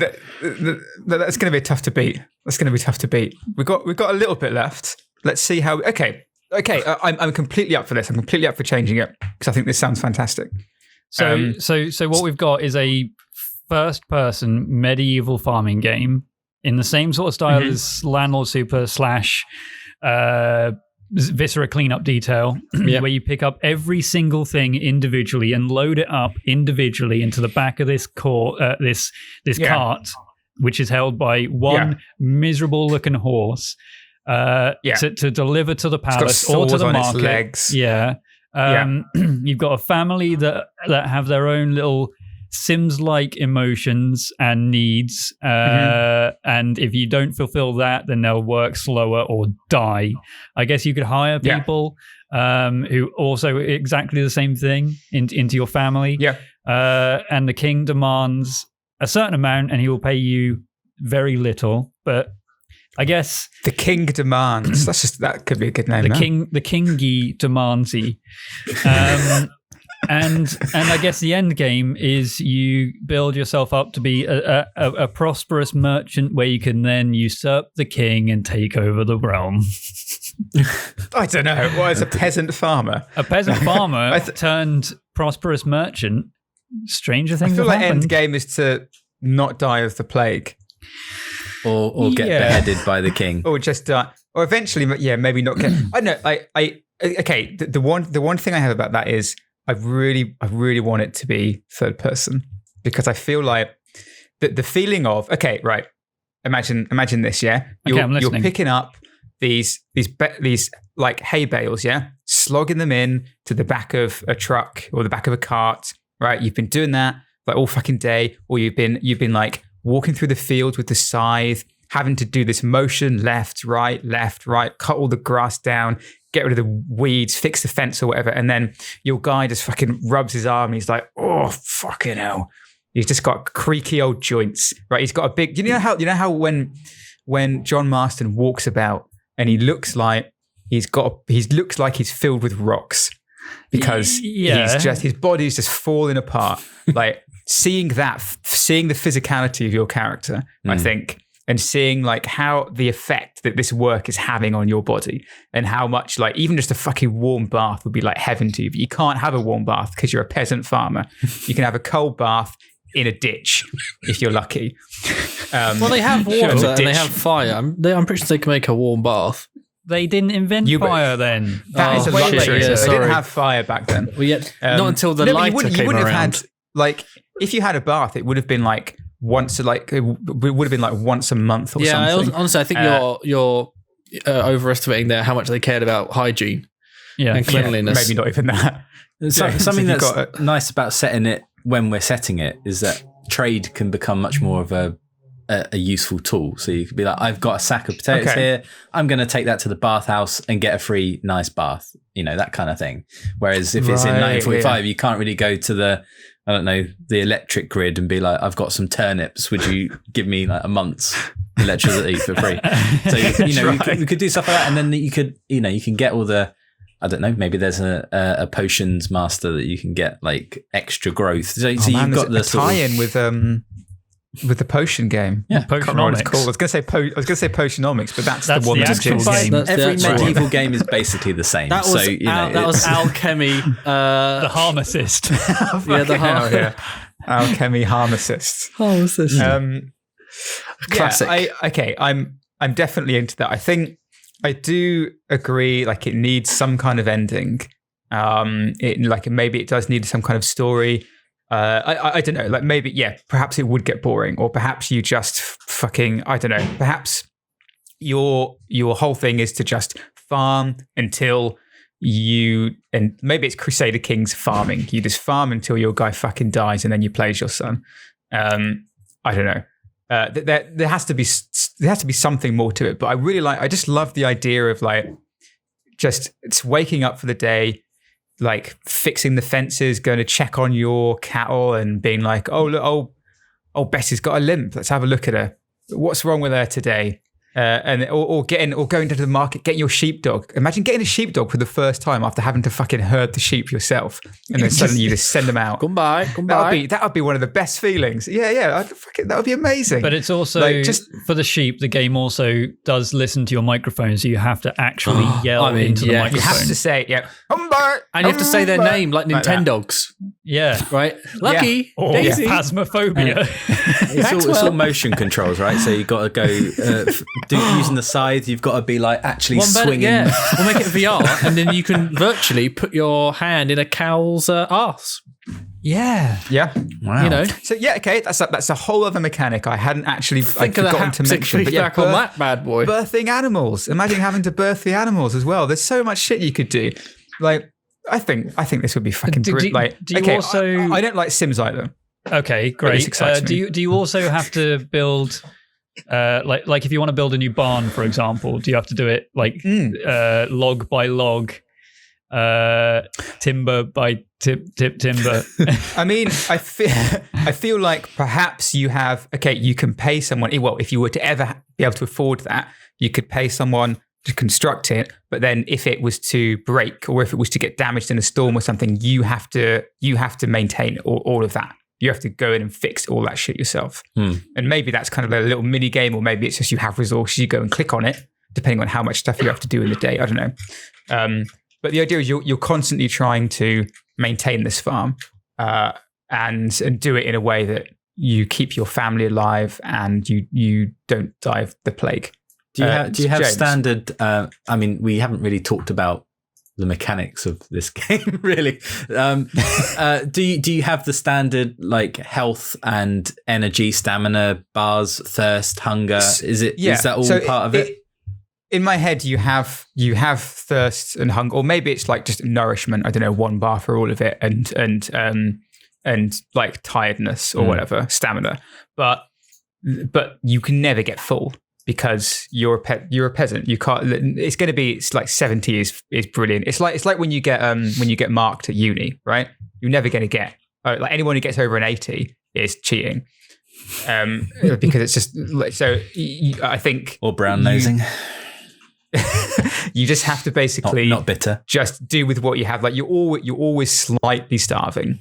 that's going to be tough to beat. We've got a little bit left. Let's see how. Okay. I'm completely up for this. I'm completely up for changing it because I think this sounds fantastic. So what we've got is a first-person medieval farming game in the same sort of style as Landlord Super / Viscera Cleanup Detail, where you pick up every single thing individually and load it up individually into the back of this cart, which is held by one miserable-looking horse to deliver to the palace or to the market. Its legs. You've got a family that have their own little Sims-like emotions and needs, and if you don't fulfill that, then they'll work slower or die. I guess you could hire people who also exactly the same thing into your family. And the king demands a certain amount, and he will pay you very little. But I guess the king demands. That could be a good name. The kingy demandsy. And I guess the end game is you build yourself up to be a prosperous merchant where you can then usurp the king and take over the realm. I don't know. What is a peasant farmer? A peasant farmer turned prosperous merchant. Stranger things have happened. End game is to not die of the plague. Or get beheaded by the king. Or just die. Or eventually, maybe not get... I don't know. Okay, the one thing I have about that is I really want it to be third person, because I feel like the feeling of, okay, right, imagine this, yeah? You're picking up these like hay bales, yeah? Slogging them in to the back of a truck or the back of a cart, right? You've been doing that like all fucking day, or you've been like walking through the field with the scythe, having to do this motion, left, right, cut all the grass down, get rid of the weeds, fix the fence or whatever. And then your guy just fucking rubs his arm and he's like, oh, fucking hell. He's just got creaky old joints, right? He's got a big, you know how when John Marston walks about and he looks like he's filled with rocks because his body's just falling apart. Like seeing the physicality of your character, I think, and seeing like how the effect that this work is having on your body, and how much like even just a fucking warm bath would be like heaven to you. But you can't have a warm bath because you're a peasant farmer. You can have a cold bath in a ditch if you're lucky. Well, they have water and they have fire. I'm pretty sure they can make a warm bath. They didn't invent fire then. That is a luxury. They didn't have fire back then. Well, not until the lighter came around. Have had, like, if you had a bath, it would have been like once a month or something. Yeah, honestly, I think you're overestimating there how much they cared about hygiene and cleanliness. Maybe not even that. Something that's nice about setting it when we're setting it is that trade can become much more of a useful tool. So you could be like, I've got a sack of potatoes here. I'm going to take that to the bathhouse and get a free nice bath. You know, that kind of thing. Whereas if it's in 1945, you can't really go to the electric grid and be like, I've got some turnips. Would you give me like a month's electricity for free? So, you could do stuff like that. And then you can get all the, I don't know, maybe there's a potions master that you can get like extra growth. So you've got the tie-in with the potion game. Yeah, Potionomics. Cool. I was going to say Potionomics, but that's the one the that's actual game. Every medieval game is basically the same. That was alchemy. The Harmacist. Alchemy Harmacist. Classic. I'm definitely into that. I think I do agree. Like, it needs some kind of ending. Maybe it does need some kind of story. I don't know, like maybe, perhaps it would get boring, or perhaps you just fucking, I don't know, perhaps your whole thing is to just farm until and maybe it's Crusader Kings farming. You just farm until your guy fucking dies and then you play as your son. I don't know. There has to be something more to it, but I just love the idea of like, just it's waking up for the day, like fixing the fences, going to check on your cattle and being like, oh, look, Bessie's got a limp. Let's have a look at her. What's wrong with her today? Or going to the market, getting your sheepdog. Imagine getting a sheepdog for the first time after having to fucking herd the sheep yourself, and then suddenly you just send them out. Come by. That would be one of the best feelings. Yeah. That would be amazing. But it's also for the sheep. The game also does listen to your microphone, so you have to actually yell into the microphone. You have to say, come by, and you have to say their name like Nintendogs. Yeah, right. Lucky or Daisy. Phasmophobia. It's all motion controls, right? So you got to go using the scythe. You've got to be like actually swinging. Yeah, we'll make it VR, and then you can virtually put your hand in a cow's arse. Yeah. Wow. So that's a whole other mechanic I hadn't actually forgotten to mention. But back on that bad boy. Birthing animals. Imagine having to birth the animals as well. There's so much shit you could do. Like, I think this would be fucking brilliant. I don't like Sims either. Okay, great. Do you also have to build like if you want to build a new barn, for example, do you have to do it like log by log, timber by timber? I mean, I feel like perhaps you can pay someone. Well, if you were to ever be able to afford that, you could pay someone to construct it, but then if it was to break or if it was to get damaged in a storm or something, you have to maintain all of that. You have to go in and fix all that shit yourself. And maybe that's kind of like a little mini game, or maybe it's just you have resources, you go and click on it, depending on how much stuff you have to do in the day. I don't know. But the idea is you're constantly trying to maintain this farm and do it in a way that you keep your family alive and you don't die of the plague. Do you have James? standard? I mean, we haven't really talked about the mechanics of this game, really. Do you have the standard like health and energy, stamina bars, thirst, hunger? Is that all part of it? In my head, you have thirst and hunger, or maybe it's like just nourishment. I don't know, 1 bar for all of it, and like tiredness or whatever, stamina. But you can never get full. Because you're a peasant, you can't. It's going to be. It's like 70 is brilliant. It's like when you get marked at uni, right? You're never going to get like anyone who gets over an 80 is cheating, because it's just so. I think or brown nosing. You just have to basically not bitter. Just do with what you have. Like you're always slightly starving.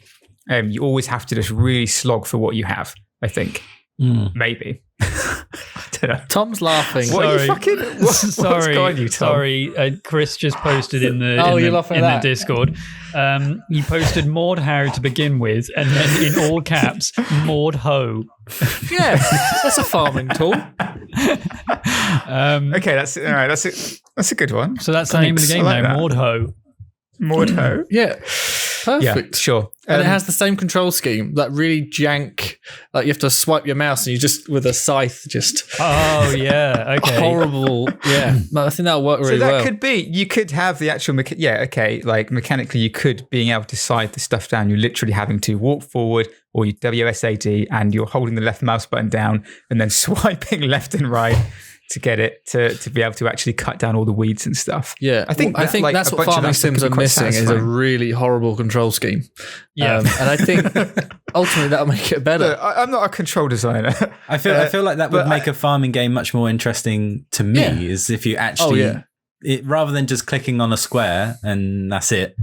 You always have to just really slog for what you have, I think. Maybe. I don't know. Tom's laughing. Sorry. What's going on, you, Tom? Sorry, Chris just posted in the the Discord. You posted Mordhoe to begin with, and then in all caps, Mordhoe. Yeah, that's a farming tool. Okay, that's all right. That's a good one. So that's the name of the game now, Mordhoe. Mordhoe. Yeah. Perfect. Yeah, sure. And it has the same control scheme, that really jank, like you have to swipe your mouse and you just, with a scythe, just... Oh, yeah, okay. Horrible. Yeah. I think that'll work really well. So that could be, you could have the actual, like mechanically you could, being able to scythe the stuff down, you're literally having to walk forward, or you WSAD, and you're holding the left mouse button down and then swiping left and right to get it to be able to actually cut down all the weeds and stuff. Yeah, I think that's what farming sims are missing is a really horrible control scheme. Yeah, and I think ultimately that'll make it better. Look, I'm not a control designer. I feel like that would make a farming game much more interesting to me. Is if you actually, rather than just clicking on a square and that's it,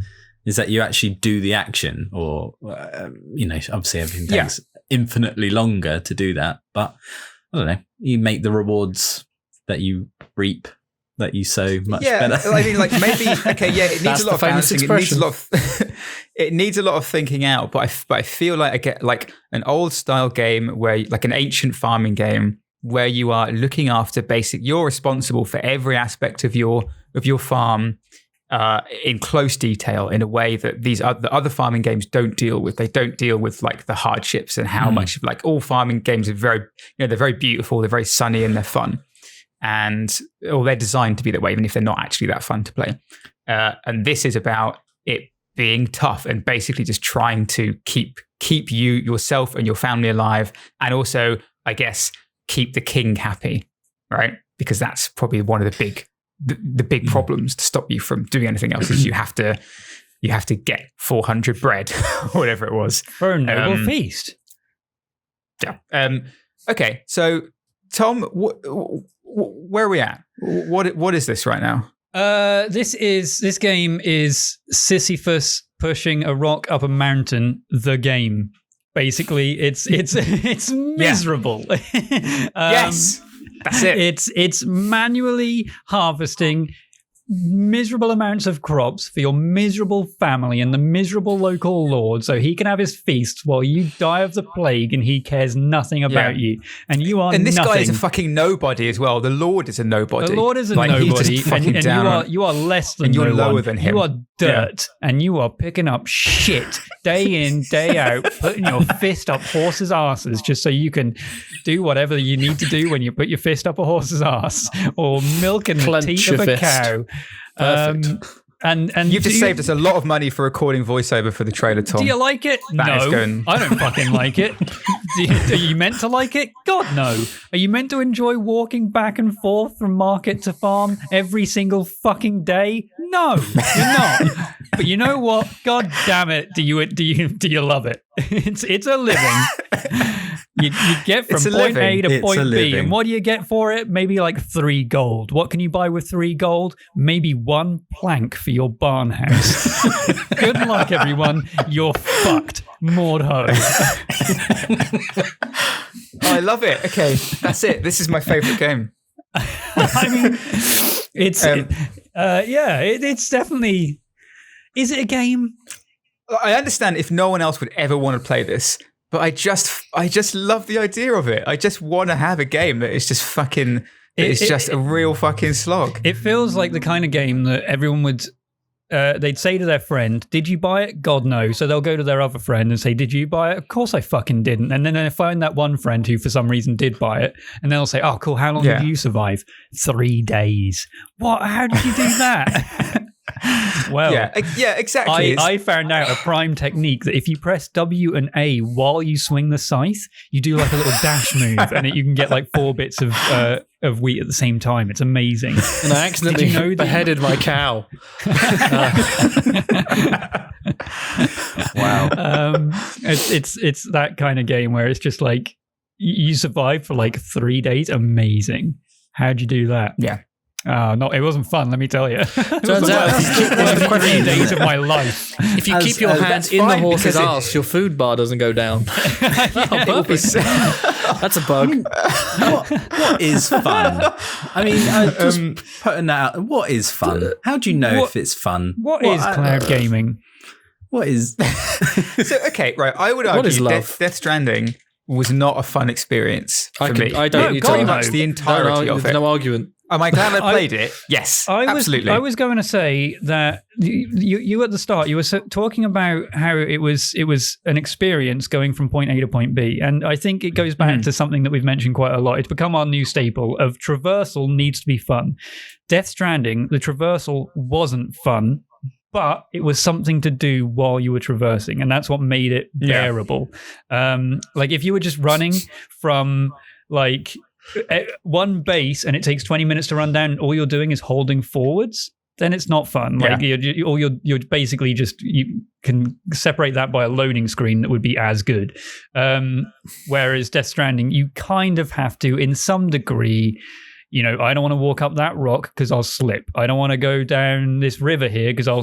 is that you actually do the action, or obviously everything takes infinitely longer to do that, but I don't know, you make the rewards that you reap, that you sow much better. I mean, like maybe it needs a lot of balancing. It needs a lot of thinking out. But I feel like I get like an old style game where, like an ancient farming game, where you are looking after you're responsible for every aspect of your farm in close detail, in a way that the other farming games don't deal with. They don't deal with like the hardships and how much, like, all farming games are very, they're very beautiful, they're very sunny, and they're fun. They're designed to be that way, even if they're not actually that fun to play. And this is about it being tough and basically just trying to keep yourself and your family alive, and also, I guess, keep the king happy, right? Because that's probably one of the big problems to stop you from doing anything else. Is you have to get 400 bread or whatever it was for a noble feast. Yeah. Okay. So, Tom, where are we at? What is this right now? This game is Sisyphus pushing a rock up a mountain. The game, basically, it's miserable. Yes, that's it. It's manually harvesting miserable amounts of crops for your miserable family and the miserable local lord, so he can have his feast while you die of the plague, and he cares nothing about you, and you are. And this nothing. guy is a fucking nobody as well. The lord is a nobody. The lord is a nobody, and you are less than. And you're lower than him. You are dirt, and you are picking up shit day in, day out, putting your fist up horses' asses just so you can do whatever you need to do when you put your fist up a horse's ass, or milking the teat of a cow. Perfect. And you've just saved us a lot of money for recording voiceover for the trailer, Tom. Do you like it? No, I don't fucking like it. Are you meant to like it? God, no. Are you meant to enjoy walking back and forth from market to farm every single fucking day? No, you're not. But you know what? God damn it! Do you love it? It's a living. You get from point A to point B, and what do you get for it? Maybe like 3 gold. What can you buy with 3 gold? Maybe 1 plank for your barn house. Good luck, everyone. You're fucked. Mordhoe. I love it. Okay, that's it. This is my favorite game. I mean, it's definitely. Is it a game? I understand if no one else would ever want to play this, but I just love the idea of it. I just want to have a game that is just fucking. It's just a real fucking slog. It feels like the kind of game that everyone would. They'd say to their friend, "Did you buy it?" God, no. So they'll go to their other friend and say, "Did you buy it?" Of course I fucking didn't. And then they find that one friend who for some reason did buy it, and they'll say, "Oh, cool. How long did you survive?" 3 days. What? How did you do that? Well, yeah, exactly. I found out a prime technique that if you press W and A while you swing the scythe, you do like a little dash move, and you can get like 4 bits of wheat at the same time. It's amazing. And I accidentally beheaded my cow. Wow. It's that kind of game where it's just like you survive for like 3 days. Amazing. How'd you do that? Yeah. No, it wasn't fun, let me tell you. Turns out, it was 3 days of my life. if you keep your hand in the horse's ass, your food bar doesn't go down. Perfect. That's a bug. What is fun? I mean, just putting that out. What is fun? How do you know if it's fun? What is cloud gaming? What is? So, okay, right. I would argue Death Stranding was not a fun experience for me. I don't need pretty to much the entirety of it. No argument. Am I glad I played it? Yes, absolutely. I was going to say that you at the start, you were talking about how it was an experience going from point A to point B. And I think it goes back to something that we've mentioned quite a lot. It's become our new staple of traversal needs to be fun. Death Stranding, the traversal wasn't fun, but it was something to do while you were traversing. And that's what made it bearable. Like if you were just running from like one base and it takes 20 minutes to run down and all you're doing is holding forwards, then it's not fun. Like you're basically just, you can separate that by a loading screen that would be as good. Whereas Death Stranding, you kind of have to, in some degree, you know, I don't want to walk up that rock because I'll slip. I don't want to go down this river here because I'll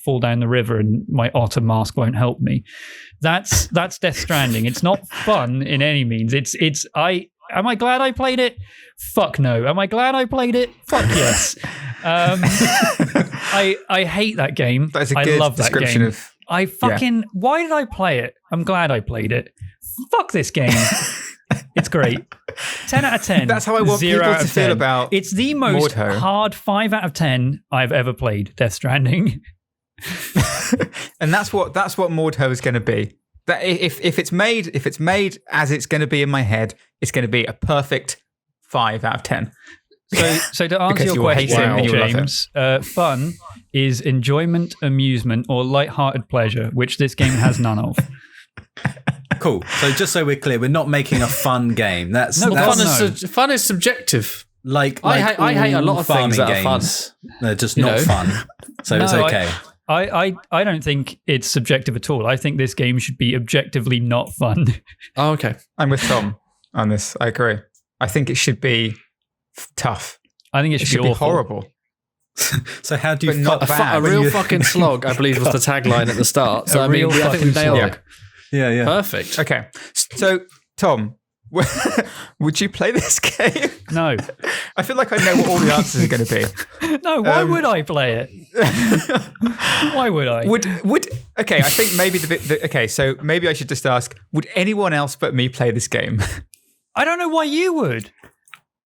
fall down the river and my otter mask won't help me. That's Death Stranding. It's not fun in any means. Am I glad I played it? Fuck no. Am I glad I played it? Fuck yes. I hate that game. That's a good love description that game. of. Why did I play it? I'm glad I played it. Fuck this game. It's great. 10 out of 10. That's how I want people to feel about It's the most Mordhoe. hard 5 out of 10 I've ever played, Death Stranding. And that's what Mordhoe is going to be. That if it's made as it's going to be in my head, it's going to be a perfect 5 out of 10. So to answer your question, James, fun is enjoyment, amusement, or light-hearted pleasure, which this game has none of. Cool. So just so we're clear, we're not making a fun game. Fun is subjective. Like I hate a lot of things that are fun. They're just not fun. So it's okay. I don't think it's subjective at all. I think this game should be objectively not fun. Oh, okay. I'm with Tom on this. I agree. I think it should be tough. I think it should be horrible. So how do you a real fucking slog, I believe, was the tagline at the start. So I think we nailed it. Yeah. Perfect. Okay. So Tom, would you play this game? No. I feel like I know what all the answers are going to be. No, why would I play it? Why would I? Okay, I think maybe okay, so maybe I should just ask, would anyone else but me play this game? I don't know why you would.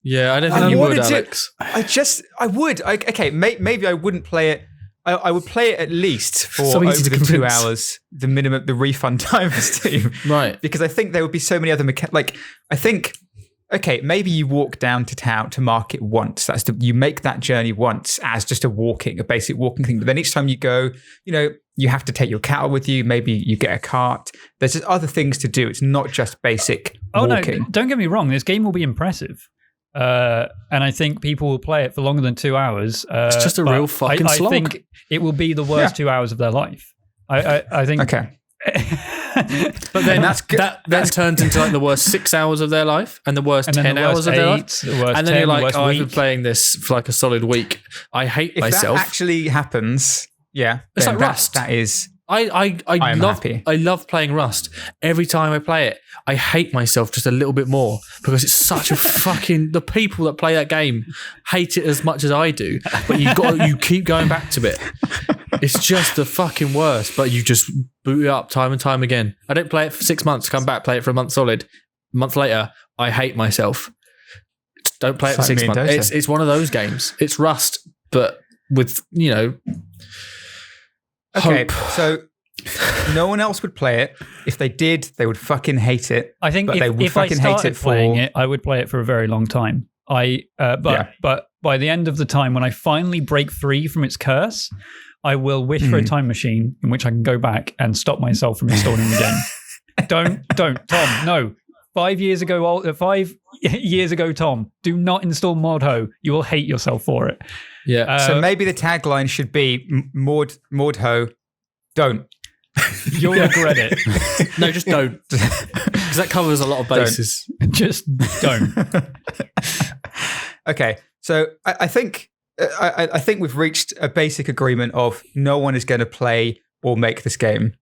Yeah, I don't think you would, Alex. I would. Okay, maybe I wouldn't play it. I would play it at least for over the 2 hours, the minimum, the refund time for Steam. Right. Because I think there would be so many other okay, maybe you walk down to town to market once. You make that journey once as just a basic walking thing. But then each time you go, you know, you have to take your cattle with you. Maybe you get a cart. There's just other things to do. It's not just basic walking. No, don't get me wrong. This game will be impressive. And I think people will play it for longer than 2 hours. It's just a real fucking slog. I think it will be the worst 2 hours of their life. I think. Okay. But then that turns into like the worst 6 hours of their life and the worst 10 hours of their life. And then you're like, I've been playing this for like a solid week. I hate myself. If that actually happens, it's like Rust. That is. I love playing Rust. Every time I play it, I hate myself just a little bit more because it's such a fucking. The people that play that game hate it as much as I do, but you keep going back to it. It's just the fucking worst. But you just boot it up time and time again. I don't play it for 6 months. Come back, play it for a month solid. A month later, I hate myself. Don't play it for 6 months. It's one of those games. It's Rust, but with Okay, hope. So no one else would play it. If they did, they would fucking hate it. I think if I started playing it, I would play it for a very long time. But by the end of the time, when I finally break free from its curse, I will wish for a time machine in which I can go back and stop myself from installing the game. Don't, Tom, no. 5 years ago, Tom, do not install Mordhoe. You will hate yourself for it. Yeah. So maybe the tagline should be Mordhoe, don't. You'll regret it. No, just don't. Because that covers a lot of bases. Just don't. Okay. So I think we've reached a basic agreement of no one is going to play or make this game.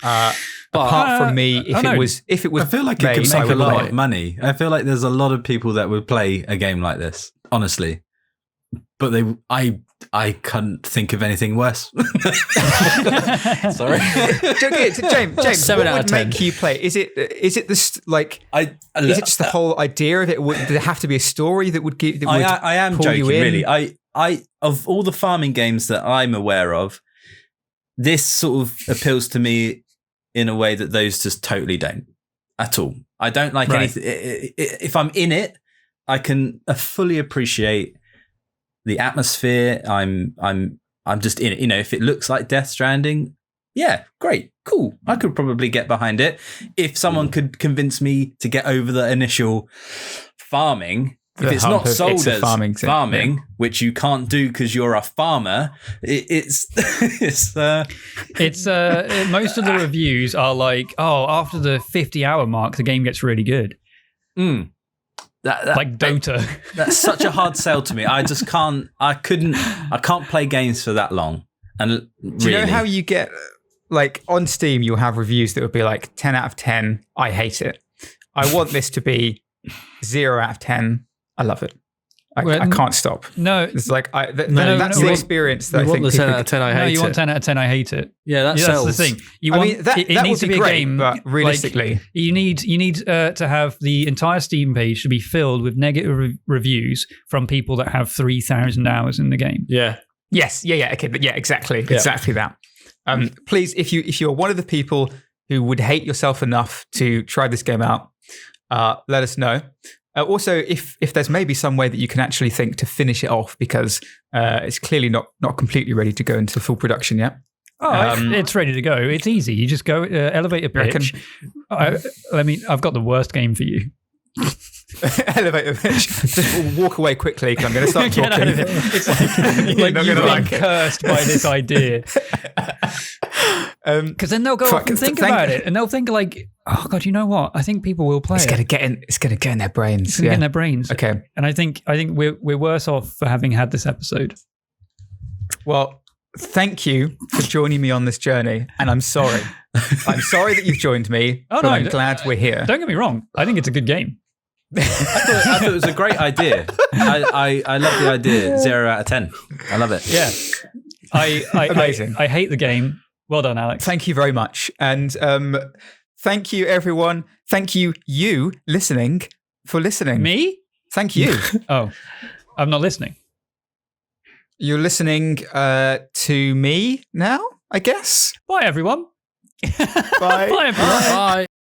Apart from me, if it was, I feel like it could make a lot of money. I feel like there's a lot of people that would play a game like this, honestly. But I couldn't think of anything worse. Sorry, James. 7 out of 10. Make you play? Is it this like? Is it just the whole idea of it? Would there have to be a story that would give? I am joking. Really, I of all the farming games that I'm aware of, this sort of appeals to me in a way that those just totally don't at all. I don't like anything. If I'm in it, I can fully appreciate the atmosphere. I'm just in it. You know, if it looks like Death Stranding, yeah, great, cool. I could probably get behind it. If someone could convince me to get over the initial farming, if it's not sold as farming, which you can't do because you're a farmer, it's most of the reviews are like, oh, after the 50-hour mark, the game gets really good. Like Dota. That's such a hard sell to me. I just can't. I can't play games for that long. And do you know how you get like on Steam? You'll have reviews that would be like 10 out of 10. I hate it. I want this to be 0 out of 10. I love it. I can't stop. No, it's like that's the experience that I think. The 10 out of 10. I hate it. No, you want 10 out of 10. I hate it. Yeah, that's the thing. It needs to be a game, but realistically, like, you need to have the entire Steam page to be filled with negative reviews from people that have 3,000 hours in the game. Yeah. Yes. Yeah. Okay. But yeah, exactly that. Please, if you're one of the people who would hate yourself enough to try this game out, let us know. Also, if there's maybe some way that you can actually think to finish it off, because it's clearly not completely ready to go into full production yet. Oh, it's ready to go. It's easy. You just go elevator pitch. I've got the worst game for you. Elevator pitch. Just walk away quickly because I'm going to start talking. Get out of it. It's like you've been cursed by this idea. Because then they'll go off and think about it, and they'll think like, "Oh God, you know what? I think people will play it. It's going to get in their brains. It's going to get in their brains." Okay, and I think we're worse off for having had this episode. Well, thank you for joining me on this journey, and I'm sorry. I'm sorry that you've joined me, but I'm glad we're here. Don't get me wrong. I think it's a good game. I thought it was a great idea. I love the idea. 0 out of 10. I love it. Yeah. Amazing. I hate the game. Well done, Alex. Thank you very much. And thank you, everyone. Thank you listening, for listening. Me? Thank you. Oh, I'm not listening. You're listening to me now, I guess. Bye, everyone. Bye. Bye, everyone. Bye.